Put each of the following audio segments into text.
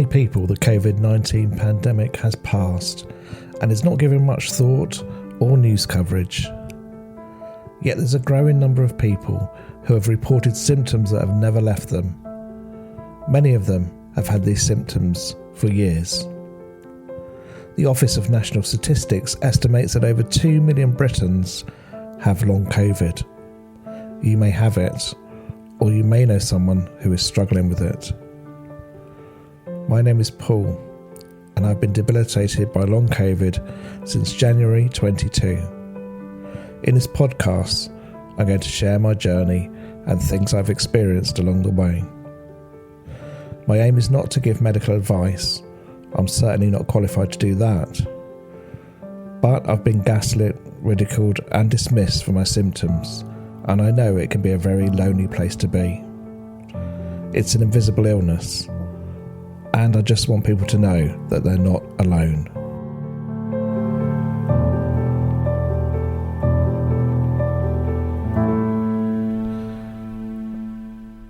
many people, the COVID-19 pandemic has passed and is not given much thought or news coverage. Yet there's a growing number of people who have reported symptoms that have never left them. Many of them have had these symptoms for years. The Office of National Statistics estimates that over 2 million Britons have long COVID. You may have it, or you may know someone who is struggling with it. My name is Paul, and I've been debilitated by long COVID since January 22. In this podcast, I'm going to share my journey and things I've experienced along the way. My aim is not to give medical advice. I'm certainly not qualified to do that. But I've been gaslit, ridiculed and dismissed for my symptoms, and I know it can be a very lonely place to be. It's an invisible illness, and I just want people to know that they're not alone.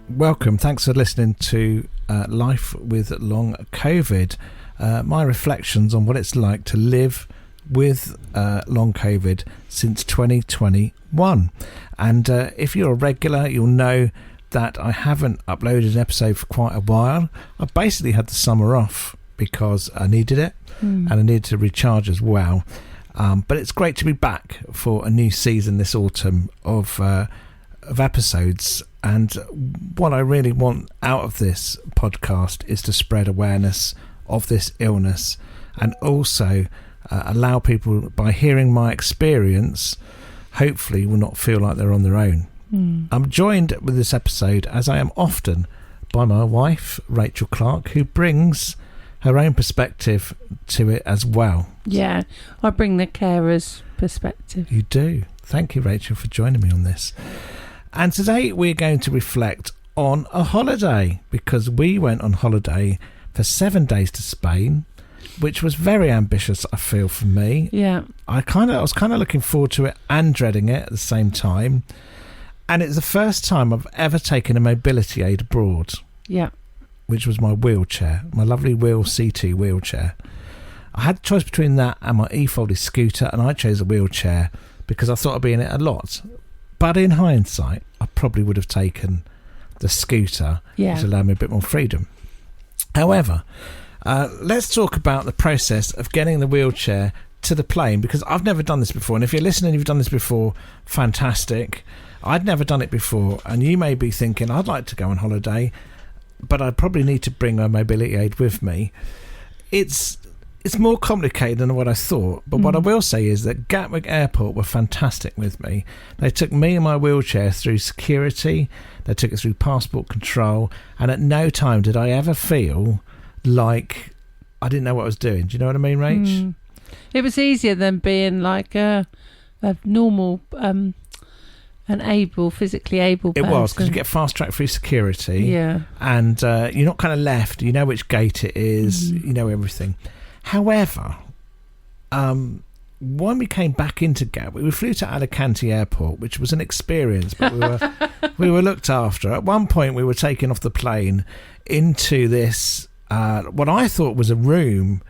Welcome, thanks for listening to Life with Long COVID. My reflections on what it's like to live with long COVID since 2021. And if you're a regular, you'll know that I haven't uploaded an episode for quite a while. I basically had the summer off because I needed it and I needed to recharge as well. But it's great to be back for a new season this autumn of episodes. And what I really want out of this podcast is to spread awareness of this illness and also allow people, by hearing my experience, hopefully will not feel like they're on their own. I'm joined with this episode, as I am often, by my wife, Rachel Clark, who brings her own perspective to it as well. Yeah, I bring the carer's perspective. You do. Thank you, Rachel, for joining me on this. And today we're going to reflect on a holiday, because we went on holiday for 7 days to Spain, which was very ambitious, I feel, for me. Yeah. I was kind of looking forward to it and dreading it at the same time. And it's the first time I've ever taken a mobility aid abroad. Yeah. Which was my wheelchair, my lovely Wheel C2 wheelchair. I had a choice between that and my e-folded scooter, and I chose a wheelchair because I thought I'd be in it a lot. But in hindsight, I probably would have taken the scooter, which allowed me a bit more freedom. However, let's talk about the process of getting the wheelchair to the plane, because I've never done this before. And if you're listening, you've done this before, fantastic. I'd never done it before, and you may be thinking, I'd like to go on holiday, but I'd probably need to bring a mobility aid with me. It's more complicated than what I thought, but what I will say is that Gatwick Airport were fantastic with me. They took me and my wheelchair through security, they took us through passport control, and at no time did I ever feel like I didn't know what I was doing. Do you know what I mean, Rach? It was easier than being like a normal, physically able person. It was, because you get fast track through security. Yeah. And you're not kind of left, you know which gate it is, you know everything. However, when we came back into Gatwick, we flew to Alicante Airport, which was an experience, but we were looked after. At one point, we were taken off the plane into this, what I thought was a room,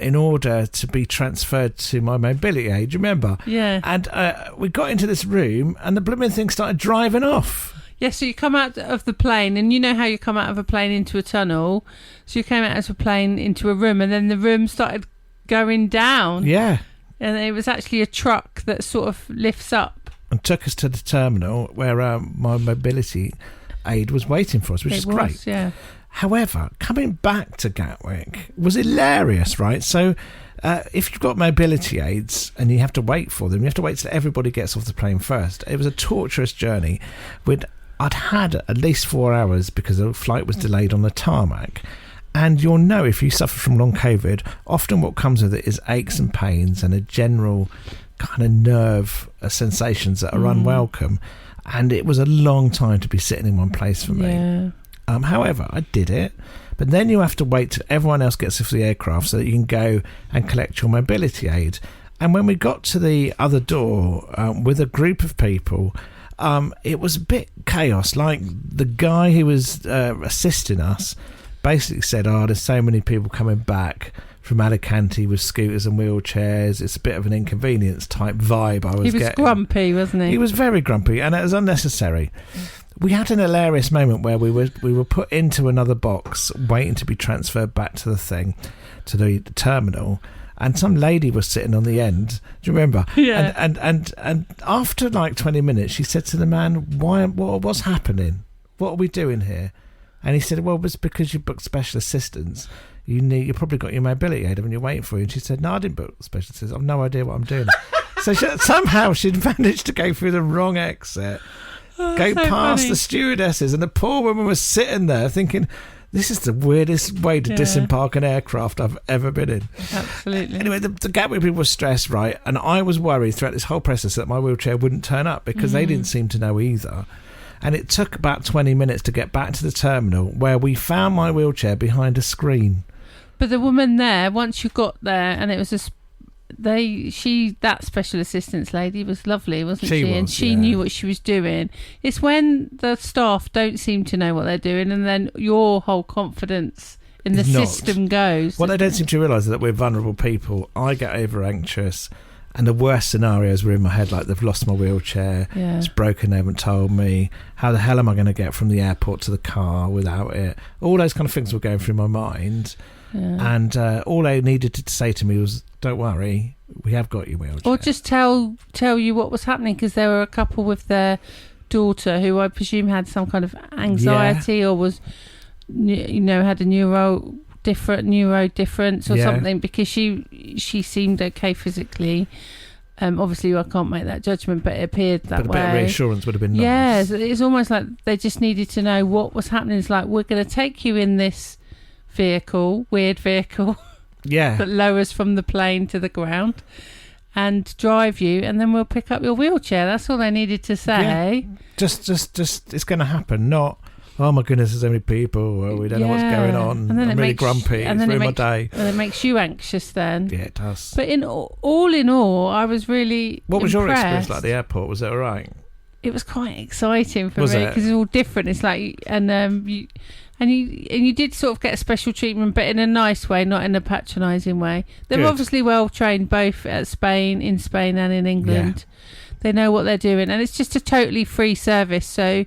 in order to be transferred to my mobility aid. Do you remember? Yeah. And we got into this room, and the blooming thing started driving off. Yeah, so you come out of the plane, and you know how you come out of a plane into a tunnel. So you came out of a plane into a room, and then the room started going down. Yeah. And it was actually a truck that sort of lifts up. And took us to the terminal where my mobility aid was waiting for us, which is great. Yeah. However, coming back to Gatwick was hilarious, right? So if you've got mobility aids and you have to wait for them, you have to wait till everybody gets off the plane first. It was a torturous journey. I'd had at least 4 hours because the flight was delayed on the tarmac. And you'll know, if you suffer from long COVID, often what comes with it is aches and pains and a general kind of nerve sensations that are unwelcome. And it was a long time to be sitting in one place for me. Yeah. However, I did it. But then you have to wait till everyone else gets off the aircraft so that you can go and collect your mobility aid. And when we got to the other door with a group of people, it was a bit chaos. Like, the guy who was assisting us basically said, there's so many people coming back from Alicante with scooters and wheelchairs. It's a bit of an inconvenience type vibe I was getting. He was grumpy, wasn't he? He was very grumpy, and it was unnecessary. We had an hilarious moment where we were put into another box, waiting to be transferred back to the terminal, and some lady was sitting on the end. Do you remember? Yeah. And after like 20 minutes, she said to the man, what's happening? What are we doing here? And he said, well, it's because you booked special assistance. You probably got your mobility aid and you're waiting for you. And she said, no, I didn't book special assistance. I've no idea what I'm doing. So somehow she'd managed to go through the wrong exit, go past the stewardesses, and the poor woman was sitting there thinking, this is the weirdest way to disembark an aircraft I've ever been in. Absolutely. Anyway, the Gatwick people were stressed, right? And I was worried throughout this whole process that my wheelchair wouldn't turn up because they didn't seem to know either. And it took about 20 minutes to get back to the terminal, where we found my wheelchair behind a screen. But the woman there, once you got there, and it was that special assistance lady was lovely, wasn't she? And she knew what she was doing. It's when the staff don't seem to know what they're doing, and then your whole confidence in the system goes. What they don't seem to realise is that we're vulnerable people. I get over anxious, and the worst scenarios were in my head, like they've lost my wheelchair, it's broken, they haven't told me, how the hell am I going to get from the airport to the car without it? All those kind of things were going through my mind. Yeah. And all they needed to say to me was, don't worry, we have got your wheelchair. Or just tell you what was happening, because there were a couple with their daughter who I presume had some kind of anxiety or was, had a neuro difference or something, because she seemed okay physically. Obviously I can't make that judgment, but it appeared that way. But a bit of reassurance would have been nice. Yes, it's almost like they just needed to know what was happening. It's like, we're going to take you in this weird vehicle that lowers from the plane to the ground and drive you, and then we'll pick up your wheelchair. That's all they needed to say. Just it's going to happen, not, oh my goodness, there's so many people, we don't know what's going on, and then I'm really grumpy, and then it's ruined my day. And it makes you anxious then. Yeah, it does. But all in all, I was really What was impressed. Your experience like at the airport? Was it all right? It was quite exciting for me, because it's all different. It's like, you did sort of get a special treatment, but in a nice way, not in a patronising way. They're obviously well trained, both in Spain and in England. Yeah. They know what they're doing, and it's just a totally free service. So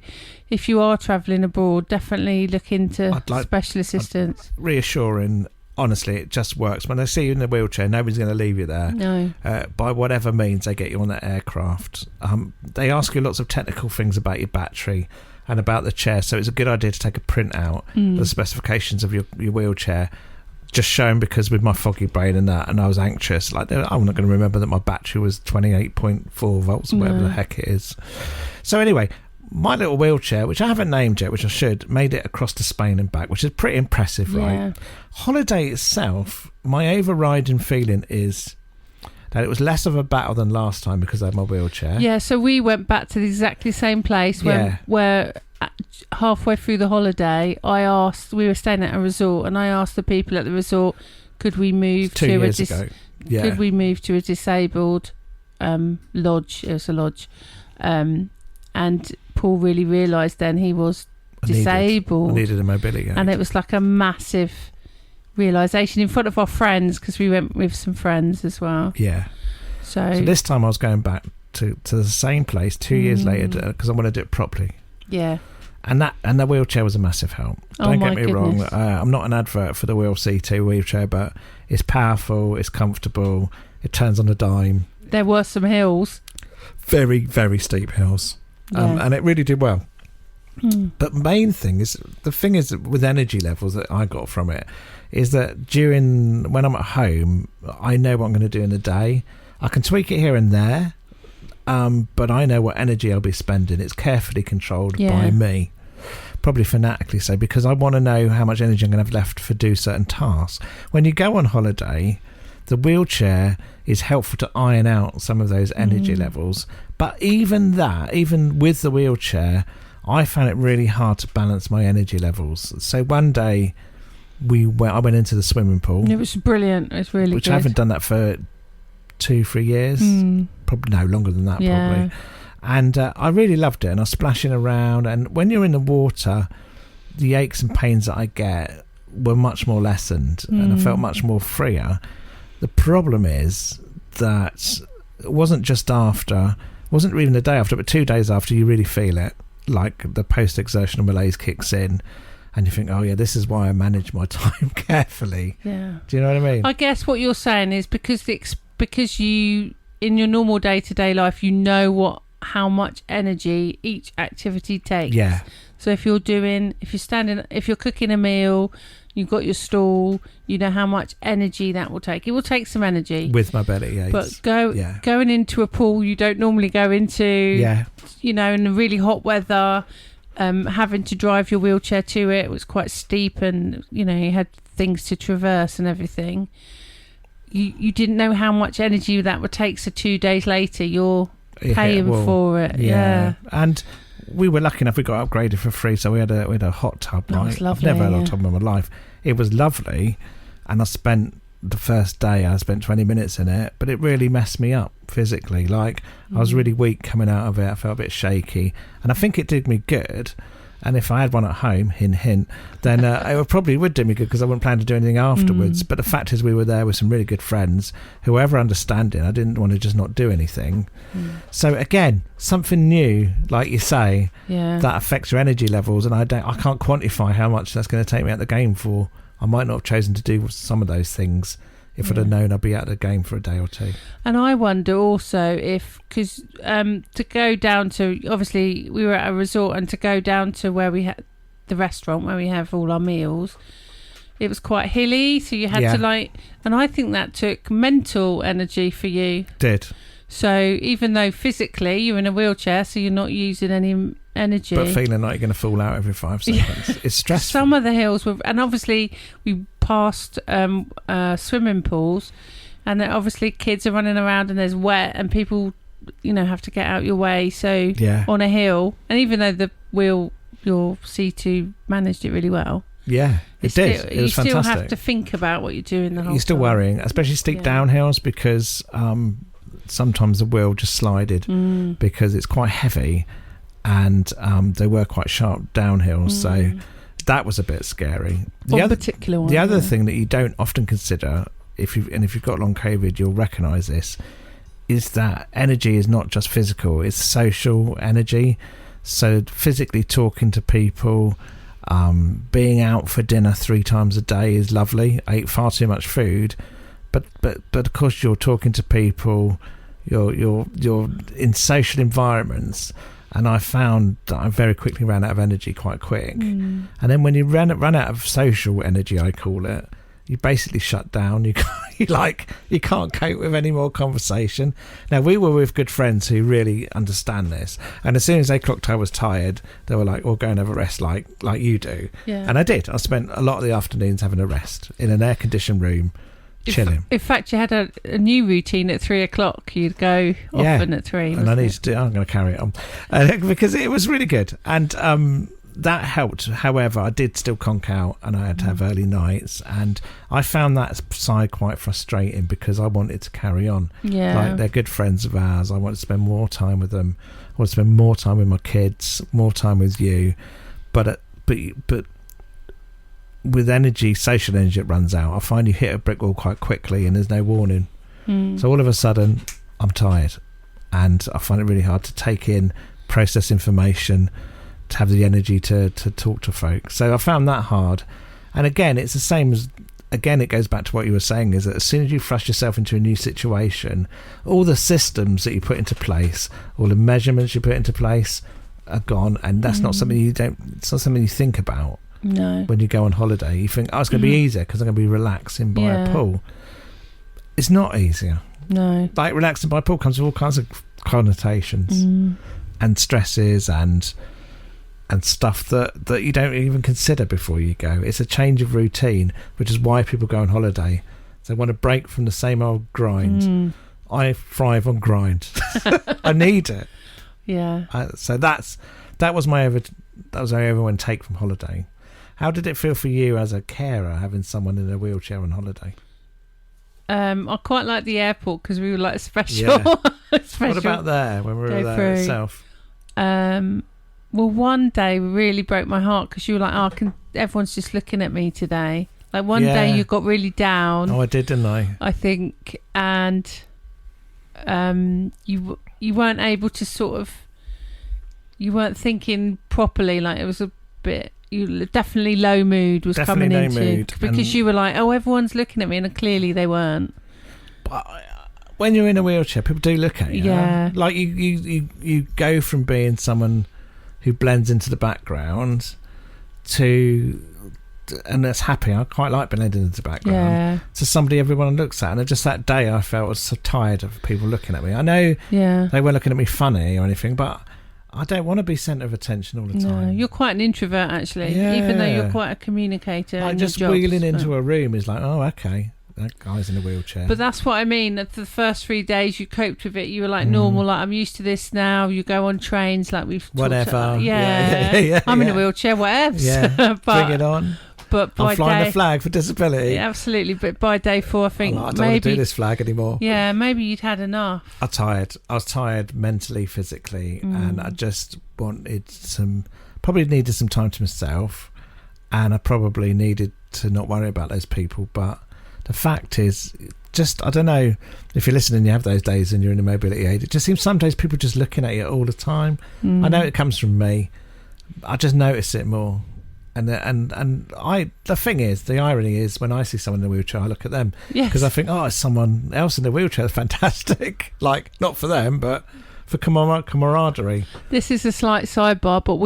if you are travelling abroad, definitely look into special assistance. Reassuring. Honestly, it just works. When they see you in the wheelchair, nobody's going to leave you there. No. By whatever means they get you on that aircraft. They ask you lots of technical things about your battery and about the chair, so it's a good idea to take a print out of the specifications of your wheelchair, just showing, because with my foggy brain and I was anxious, like I'm not going to remember that my battery was 28.4 volts or whatever the heck it is. So anyway, my little wheelchair, which I haven't named yet, which I should, made it across to Spain and back, which is pretty impressive, right? Holiday itself, my overriding feeling is that it was less of a battle than last time because I had my wheelchair. Yeah, so we went back to the exactly same place where halfway through the holiday, we were staying at a resort, and I asked the people at the resort, could we move to 2 years ago. Yeah. Could we move to a disabled lodge? It was a lodge. And Paul really realised then he was disabled. I needed a mobility aid. And it was like a massive realisation in front of our friends, because we went with some friends as well. Yeah. So this time I was going back to the same place 2 years later, because I want to do it properly. Yeah. And the wheelchair was a massive help. Don't get me wrong. I'm not an advert for the Wheel C2 wheelchair, but it's powerful, it's comfortable, it turns on a dime. There were some hills. Very, very steep hills. And it really did well. But main thing is with energy levels that I got from it is that when I'm at home, I know what I'm going to do in the day. I can tweak it here and there, but I know what energy I'll be spending. It's carefully controlled by me, probably fanatically so, because I want to know how much energy I'm going to have left to do certain tasks. When you go on holiday, the wheelchair is helpful to iron out some of those energy levels. But even with the wheelchair, I found it really hard to balance my energy levels. So one day I went into the swimming pool. It was brilliant. It was really which good. I haven't done that for 2-3 years. Probably no longer than that, probably. And I really loved it. And I was splashing around. And when you're in the water, the aches and pains that I get were much more lessened, and I felt much more freer. The problem is that it wasn't just after, it wasn't even the day after, but 2 days after you really feel it, like the post-exertional malaise kicks in, and you think, oh yeah, this is why I manage my time carefully. Yeah. Do you know what I mean? I guess what you're saying is because you, in your normal day-to-day life, you know how much energy each activity takes. Yeah. So if you're cooking a meal, you've got your stool, you know how much energy that will take. It will take some energy. With mobility, yeah. But going into a pool you don't normally go into, you know, in the really hot weather, having to drive your wheelchair to it was quite steep, and, you know, you had things to traverse and everything. You didn't know how much energy that would take, so 2 days later you're paying for it. Yeah. And we were lucky enough, we got upgraded for free, so we had a hot tub. That was lovely. I've never had a hot tub in my life. It was lovely, and I spent the first day, I spent 20 minutes in it, but it really messed me up physically. Like, I was really weak coming out of it. I felt a bit shaky, and I think it did me good. And if I had one at home, hint, then it probably would do me good, because I wouldn't plan to do anything afterwards. But the fact is, we were there with some really good friends who were ever understanding. I didn't want to just not do anything. So again, something new, like you say, that affects your energy levels, and I can't quantify how much that's going to take me out of the game for. I might not have chosen to do some of those things if I'd have known I'd be out of the game for a day or two. And I wonder also if, because to go down to, obviously we were at a resort, and to go down to where we had the restaurant where we have all our meals, it was quite hilly, so you had to and I think that took mental energy for you. Did. So even though physically you're in a wheelchair, so you're not using any energy, but feeling like you're going to fall out every 5 seconds. It's stressful. Some of the hills were, and obviously we passed swimming pools, and then obviously kids are running around, and there's wet, and people, you know, have to get out your way. So on a hill, and even though your C2 managed it really well, it did. It was fantastic. You still have to think about what you're doing the whole time. You're still worrying, especially steep downhills, because sometimes the wheel just slided because it's quite heavy, and they were quite sharp downhills, so that was a bit scary. The other thing that you don't often consider, if you've got long COVID, you'll recognise this, is that energy is not just physical; it's social energy. So physically talking to people, being out for dinner 3 times a day is lovely. I ate far too much food, but of course you're talking to people, you're in social environments. And I found that I very quickly ran out of energy quite quick. And then when you run out of social energy, I call it, you basically shut down. You can't cope with any more conversation. Now, we were with good friends who really understand this, and as soon as they clocked I was tired, they were like, "Well, go and have a rest, like you do." And I did. I spent a lot of the afternoons having a rest in an air-conditioned room. Chilling. In fact, you had a new routine at 3 o'clock. You'd go often at 3. And I need to do. I'm going to carry it on because it was really good, and that helped. However, I did still conk out, and I had to have early nights, and I found that side quite frustrating because I wanted to carry on. Like, they're good friends of ours. I want to spend more time with them. I want to spend more time with my kids, more time with you, but with energy, social energy, it runs out. I find you hit a brick wall quite quickly, and there's no warning. So all of a sudden, I'm tired, and I find it really hard to take in, process information, to have the energy to talk to folks. So I found that hard. And again, it's the same as, again, it goes back to what you were saying, is that as soon as you thrust yourself into a new situation, all the systems that you put into place, all the measurements you put into place are gone, and that's not something it's not something you think about. No. When you go on holiday, you think, it's going to be easier because I'm going to be relaxing by a pool. It's not easier. No. Like, relaxing by a pool comes with all kinds of connotations and stresses and stuff that you don't even consider before you go. It's a change of routine, which is why people go on holiday. They want to break from the same old grind. I thrive on grind. I need it. Yeah. So that was my everyone take from holiday. How did it feel for you as a carer, having someone in a wheelchair on holiday? I quite like the airport because we were like special. What about there when we were there itself? Well, one day really broke my heart because you were like, everyone's just looking at me today. Like one day you got really down. Oh, I did, didn't I? I think, and you weren't able to sort of, you weren't thinking properly. Like it was a bit, definitely low mood was definitely coming into mood. because you were like, oh, everyone's looking at me, and clearly they weren't. But when you're in a wheelchair, people do look at you. Yeah. Like you go from being someone who blends into the background to, and that's happy. I quite like blending into the background. To somebody everyone looks at. And just that day, I felt I was so tired of people looking at me. I know they weren't looking at me funny or anything, but I don't want to be centre of attention all the time. No, you're quite an introvert, actually, even though you're quite a communicator. Like just wheeling into a room is like, oh, okay. That guy's in a wheelchair. But that's what I mean. For the first 3 days, you coped with it. You were like normal, like I'm used to this now. You go on trains, like we've whatever. Talked yeah. I'm in a wheelchair, whatever. Yeah, but, bring it on. But by I'm flying the flag for disability. Yeah, absolutely. But by day 4, I think I don't want to do this flag anymore. Yeah, maybe you'd had enough. I was tired mentally, physically, and I just probably needed some time to myself, and I probably needed to not worry about those people. But the fact is, I don't know if you're listening and you have those days and you're in a mobility aid, it just seems some days people are just looking at you all the time. I know it comes from me. I just notice it more. And the thing is, the irony is, when I see someone in a wheelchair, I look at them. Because I think, it's someone else in a wheelchair. That's fantastic. Like, not for them, but for camaraderie. This is a slight sidebar, but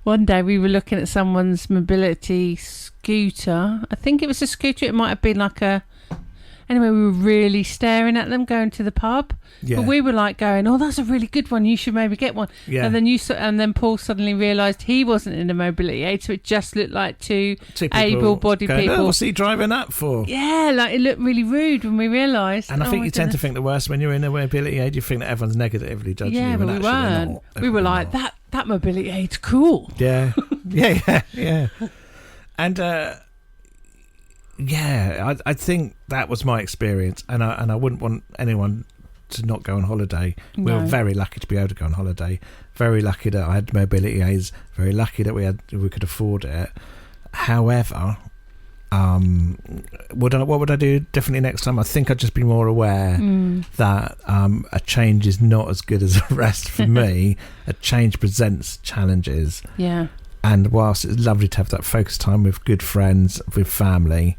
one day we were looking at someone's mobility scooter. I think it was a scooter. It might have been like anyway, we were really staring at them going to the pub. Yeah. But we were like going, oh, that's a really good one. You should maybe get one. Yeah. And then Paul suddenly realised he wasn't in a mobility aid, so it just looked like two able-bodied people. Oh, what's he driving that for? Yeah, like it looked really rude when we realised. And I think you tend to think the worst when you're in a mobility aid. You think that everyone's negatively judging you. Yeah, but we weren't. We were like, that mobility aid's cool. Yeah. Yeah. And I think that was my experience, and I wouldn't want anyone to not go on holiday. No. We were very lucky to be able to go on holiday. Very lucky that I had mobility aids. Very lucky that we could afford it. However, what would I do differently next time? I think I'd just be more aware that a change is not as good as a rest for me. A change presents challenges. Yeah. And whilst it's lovely to have that focus time with good friends, with family,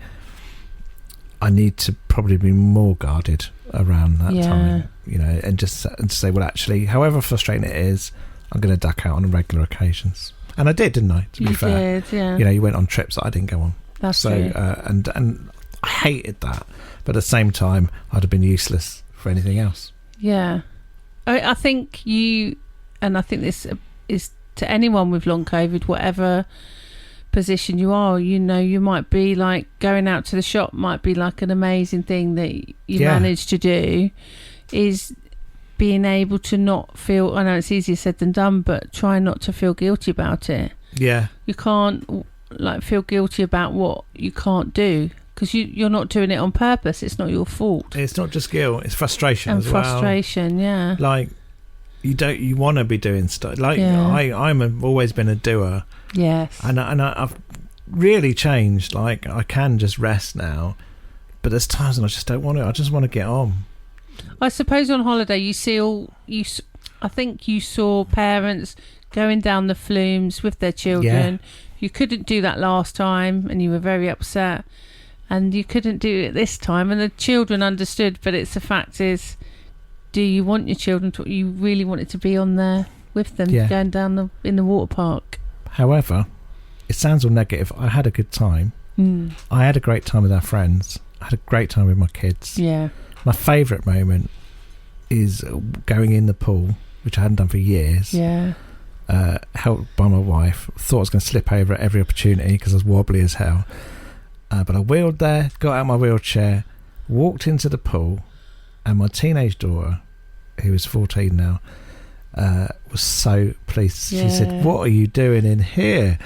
I need to probably be more guarded around that time, and just say, well, actually, however frustrating it is, I'm going to duck out on regular occasions. And I did, didn't I? To be fair, did, yeah. You went on trips that I didn't go on. That's true. And I hated that, but at the same time, I'd have been useless for anything else. Yeah, I think I think this is to anyone with long COVID, whatever position you are, you might be like going out to the shop might be like an amazing thing that you managed to do, is being able to not feel, I know it's easier said than done, but try not to feel guilty about it. Yeah. You can't feel guilty about what you can't do, because you're not doing it on purpose. It's not your fault. It's not just guilt, it's frustration and as well. Frustration, yeah. Like, you want to be doing stuff. Like, I've always been a doer. Yes. And I've really changed. Like, I can just rest now, but there's times when I just don't want to. I just want to get on. I suppose on holiday I think you saw parents going down the flumes with their children. Yeah. You couldn't do that last time, and you were very upset. And you couldn't do it this time, and the children understood. But the fact is, do you want your children to? You really wanted to be on there with them, going down in the water park. However, it sounds all negative. I had a good time. I had a great time with our friends. I had a great time with my kids. Yeah. My favourite moment is going in the pool, which I hadn't done for years. Yeah. Helped by my wife. Thought I was going to slip over at every opportunity because I was wobbly as hell. But I wheeled there, got out of my wheelchair, walked into the pool, and my teenage daughter, who is 14 now, was so pleased. She said, "What are you doing in here?"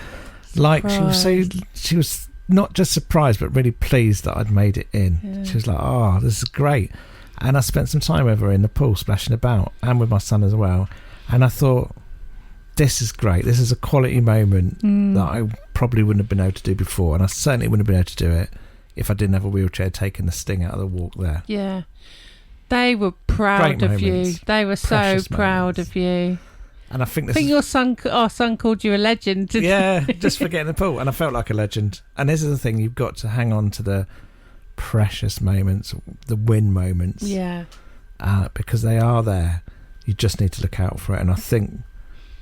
Like, she was not just surprised, but really pleased that I'd made it in. Yeah. She was like, "Oh, this is great." And I spent some time with her in the pool, splashing about, and with my son as well. And I thought, this is great. This is a quality moment that I probably wouldn't have been able to do before, and I certainly wouldn't have been able to do it if I didn't have a wheelchair taking the sting out of the walk there. Yeah. They were proud of you. They were so proud of you. And I think our son called you a legend. Yeah, just for getting the pool. And I felt like a legend. And this is the thing, you've got to hang on to the precious moments, the win moments. Yeah. Because they are there. You just need to look out for it. And I think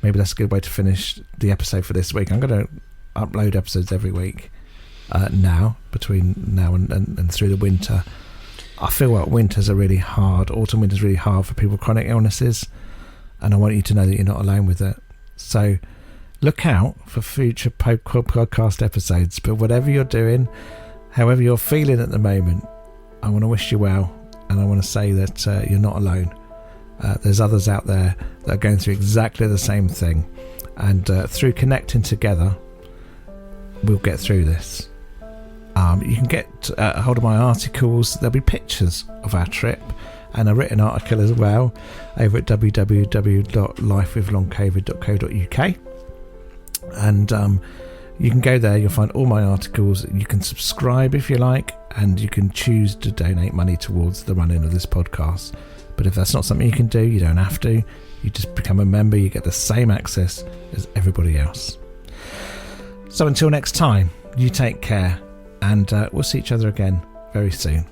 maybe that's a good way to finish the episode for this week. I'm going to upload episodes every week now, between now and through the winter. I feel like winter's autumn winter's really hard for people with chronic illnesses. And I want you to know that you're not alone with it. So look out for future podcast episodes. But whatever you're doing, however you're feeling at the moment, I want to wish you well. And I want to say that you're not alone. There's others out there that are going through exactly the same thing. And through connecting together, we'll get through this. You can get a hold of my articles. There'll be pictures of our trip and a written article as well over at www.lifewithlongcovid.co.uk, and you can go there. You'll find all my articles. You can subscribe if you like, and you can choose to donate money towards the running of this podcast. But if that's not something you can do, you don't have to. You just become a member. You get the same access as everybody else. So until next time, you take care, and we'll see each other again very soon.